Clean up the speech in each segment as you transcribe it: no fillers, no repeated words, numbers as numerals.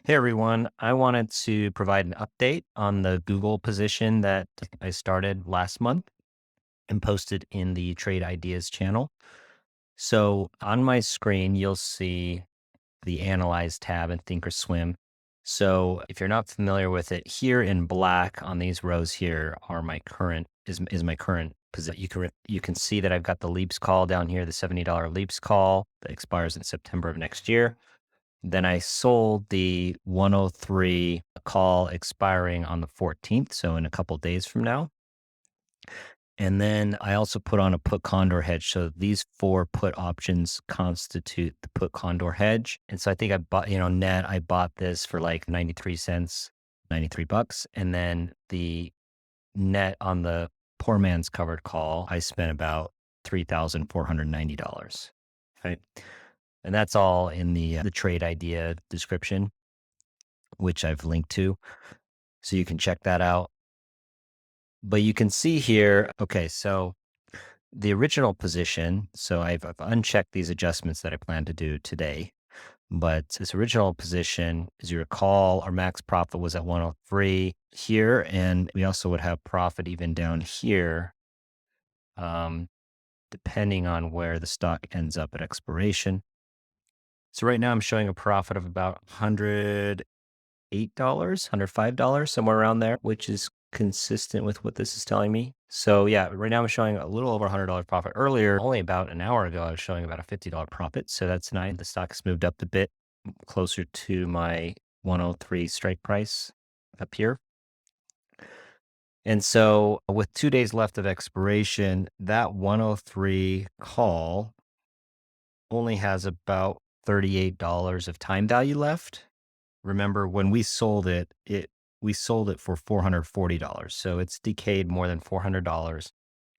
Hey everyone, I wanted to provide an update on the Google position that I started last month and posted in the Trade Ideas channel. So on my screen, you'll see the Analyze tab in Thinkorswim. So if you're not familiar with it, here in black on these rows here are my current is my current position. You can see that I've got the Leaps call down here, the $70 Leaps call that expires in September of next year. Then I sold the 103 call expiring on the 14th, so in a couple days from now. And then I also put on a put Condor hedge. So these four put options constitute the put Condor hedge. And so I think I bought, net, I bought this for like 93 cents, 93 bucks. And then the net on the poor man's covered call, I spent about $3,490. Right. And that's all in the trade idea description, which I've linked to. So you can check that out. But you can see here, okay, so the original position, so I've unchecked these adjustments that I plan to do today. But this original position, as you recall, our max profit was at 103 here. And we also would have profit even down here, depending on where the stock ends up at expiration. So right now I'm showing a profit of about $108, $105, somewhere around there, which is consistent with what this is telling me. So yeah, right now I'm showing a little over $100 profit. Earlier, only about an hour ago, I was showing about a $50 profit. So that's nice. The stock has moved up a bit closer to my 103 strike price up here. And so with 2 days left of expiration, that 103 call only has about $38 of time value left. Remember when we sold it, we sold it for $440. So it's decayed more than $400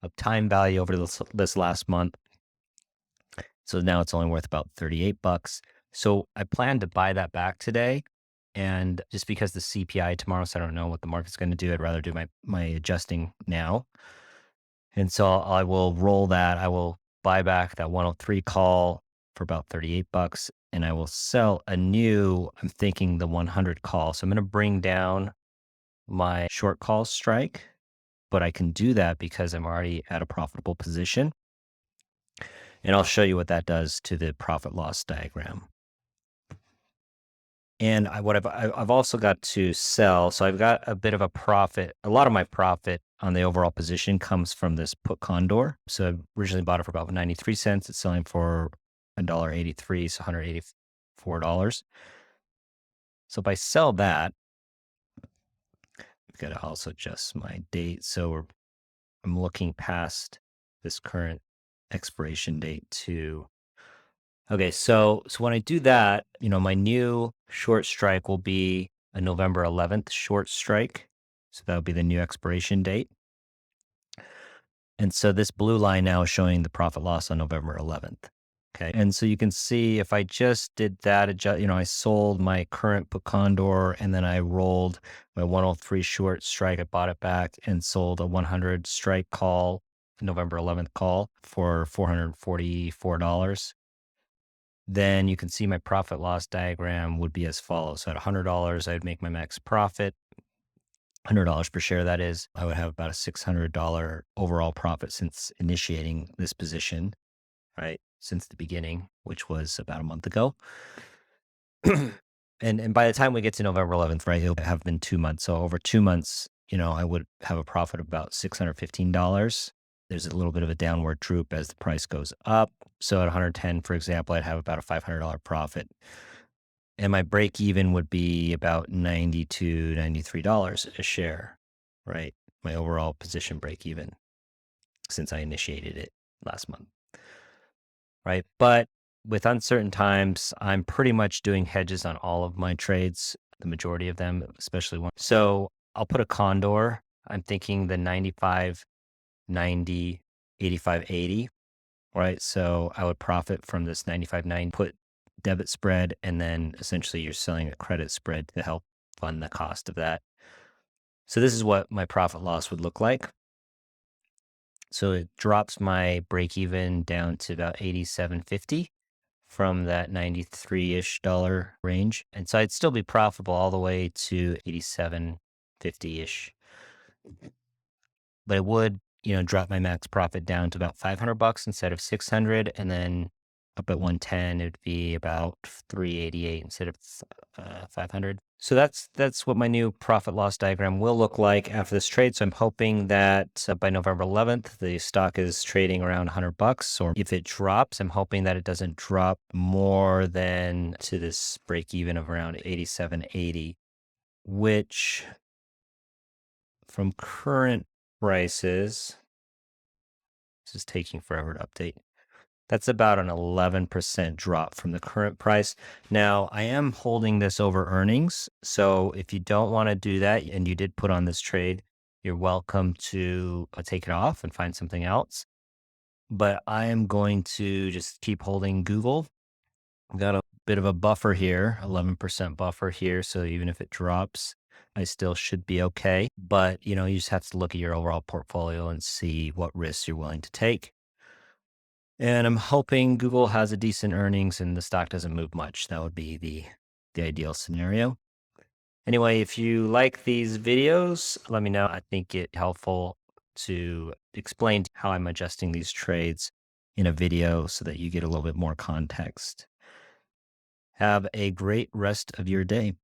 of time value over this last month. So now it's only worth about 38 bucks. So I plan to buy that back today. And just because the CPI tomorrow, so I don't know what the market's going to do, I'd rather do my adjusting now. And so I will roll that. I will buy back that 103 call for about 38 bucks. And I will sell a new, I'm thinking the 100 call. So I'm going to bring down my short call strike, but I can do that because I'm already at a profitable position. And I'll show you what that does to the profit loss diagram. And I've also got to sell. So I've got a bit of a profit. A lot of my profit on the overall position comes from this put Condor. So I originally bought it for about 93 cents. It's selling for $1.83, so $184. So if I sell that, I've got to also adjust my date. So I'm looking past this current expiration date to, okay, so when I do that, my new short strike will be a November 11th short strike. So that would be the new expiration date. And so this blue line now is showing the profit loss on November 11th. Okay. And so you can see if I just did that, I sold my current put Condor and then I rolled my 103 short strike. I bought it back and sold a 100 strike call, November 11th call for $444. Then you can see my profit loss diagram would be as follows. So at $100, I'd make my max profit. $100 per share, that is. I would have about a $600 overall profit since initiating this position, right? Since the beginning, which was about a month ago. And by the time we get to November 11th, right, it'll have been 2 months. So over 2 months, I would have a profit of about $615. There's a little bit of a downward droop as the price goes up. So at 110, for example, I'd have about a $500 profit. And my break even would be about $92, $93 a share, right? My overall position break even since I initiated it last month, right? But with uncertain times, I'm pretty much doing hedges on all of my trades, the majority of them, especially one. So I'll put a Condor. I'm thinking the 95, 90, 85, 80, right? So I would profit from this 95, 90, put debit spread, and then essentially you're selling a credit spread to help fund the cost of that. So this is what my profit loss would look like. So it drops my break even down to about 87.50 from that 93-ish dollar range. And so I'd still be profitable all the way to 87.50-ish. But it would, drop my max profit down to about $500 instead of 600, and then up at 110, it'd be about 388 instead of 500. So that's what my new profit loss diagram will look like after this trade. So I'm hoping that by November 11th, the stock is trading around $100, or if it drops, I'm hoping that it doesn't drop more than to this break even of around 87.80, which from current prices, this is taking forever to update. That's about an 11% drop from the current price. Now, I am holding this over earnings. So if you don't want to do that and you did put on this trade, you're welcome to take it off and find something else. But I am going to just keep holding Google. I've got a bit of a buffer here, 11% buffer here. So even if it drops, I still should be okay. But, you just have to look at your overall portfolio and see what risks you're willing to take. And I'm hoping Google has a decent earnings and the stock doesn't move much. That would be the ideal scenario. Anyway, if you like these videos, let me know. I think it helpful to explain how I'm adjusting these trades in a video so that you get a little bit more context. Have a great rest of your day.